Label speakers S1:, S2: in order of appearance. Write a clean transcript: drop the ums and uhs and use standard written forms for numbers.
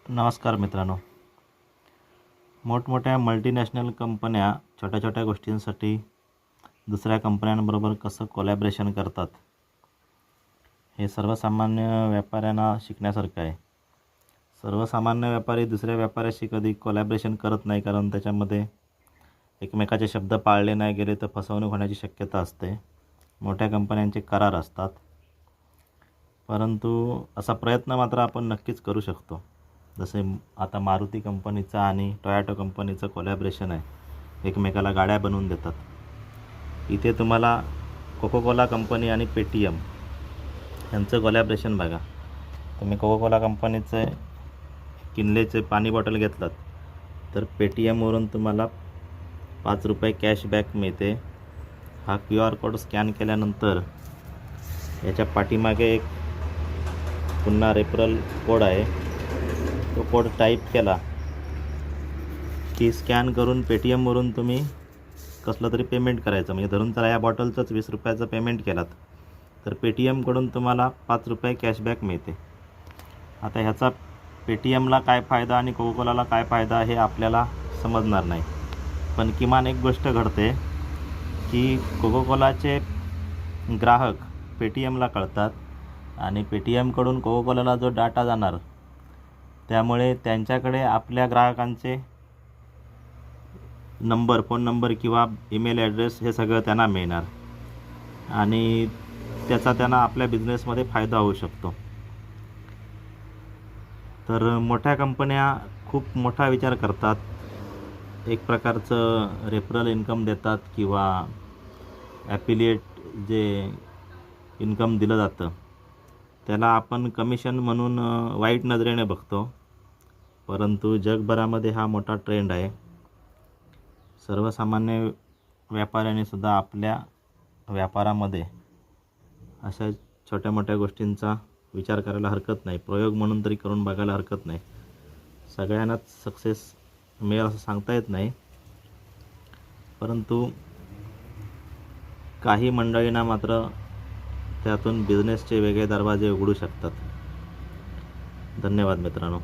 S1: नमस्कार मित्रांनो. मोठमोठ्या मल्टीनॅशनल कंपन्या छोट्या छोट्या गोष्टींसाठी दुसऱ्या कंपन्यांबरोबर कसं कोलॅबरेशन करतात हे सर्वसामान्य व्यापाऱ्यांना शिकण्यासारखं आहे. सर्वसामान्य व्यापारी दुसऱ्या व्यापाऱ्याशी कधी कोलॅबरेशन करत नाही, कारण त्याच्यामध्ये एकमेकाचे शब्द पाळले नाही गेले तर फसवणूक होण्याची शक्यता असते. मोठ्या कंपन्यांचे करार असतात, परंतु असा प्रयत्न मात्र आपण नक्कीच करू शकतो. जसे आता मारुती कंपनीचं आणि टोयोटा कंपनीचं कोलॅबरेशन आहे, एकमेकाला गाड्या बनवून देतात. इथे तुम्हाला कोकोकोला कंपनी आणि पेटीएम यांचं कोलॅबरेशन बघा. तुम्ही कोकोकोला कंपनीचे किनलेचे पाणी बॉटल घेतलात तर पेटीएमवरून तुम्हाला 5 रुपये कॅशबॅक मिळते. हा QR कोड स्कॅन केल्यानंतर याच्या पाठीमागे एक पुन्हा रेफरल कोड आहे, तो कोड टाईप केला की स्कॅन करून पेटीएमवरून तुम्ही कसलं तरी पेमेंट करायचं. म्हणजे धरून चला या बॉटलचंच 20 रुपयाचं पेमेंट केलात तर पेटीएमकडून तुम्हाला 5 रुपये कॅशबॅक मिळते. आता ह्याचा पेटीएमला काय फायदा आणि कोकोकोलाला काय फायदा हे आपल्याला समजणार नाही, पण किमान एक गोष्ट घडते की कोकोकोलाचे ग्राहक पेटीएमला कळतात आणि पेटीएमकडून कोकोकोलाला जो डाटा जाणार त्यामुळे त्यांच्याकडे आपल्या ग्राहकांचे नंबर, फोन नंबर किंवा ईमेल ॲड्रेस हे सगळं त्यांना मिळणार आणि त्याचा त्यांना आपल्या बिझनेसमध्ये फायदा होऊ शकतो. तर मोठ्या कंपन्या खूप मोठा विचार करतात. एक प्रकारचं रेफरल इन्कम देतात किंवा ॲफिलिएट जे इन्कम दिलं जातं त्याला आपण कमिशन म्हणून वाईट नजरेने बघतो, परंतु जगभरामध्ये हा मोठा ट्रेंड आहे. सर्वसामान्य व्यापाऱ्यांनीसुद्धा आपल्या व्यापारामध्ये अशा छोट्या मोठ्या गोष्टींचा विचार करायला हरकत नाही, प्रयोग म्हणून तरी करून बघायला हरकत नाही. सगळ्यांनाच सक्सेस मिळेल असं सांगता येत नाही, परंतु काही मंडळींना मात्र त्यातून बिझनेसचे वेगळे दरवाजे उघडू शकतात. धन्यवाद मित्रांनो.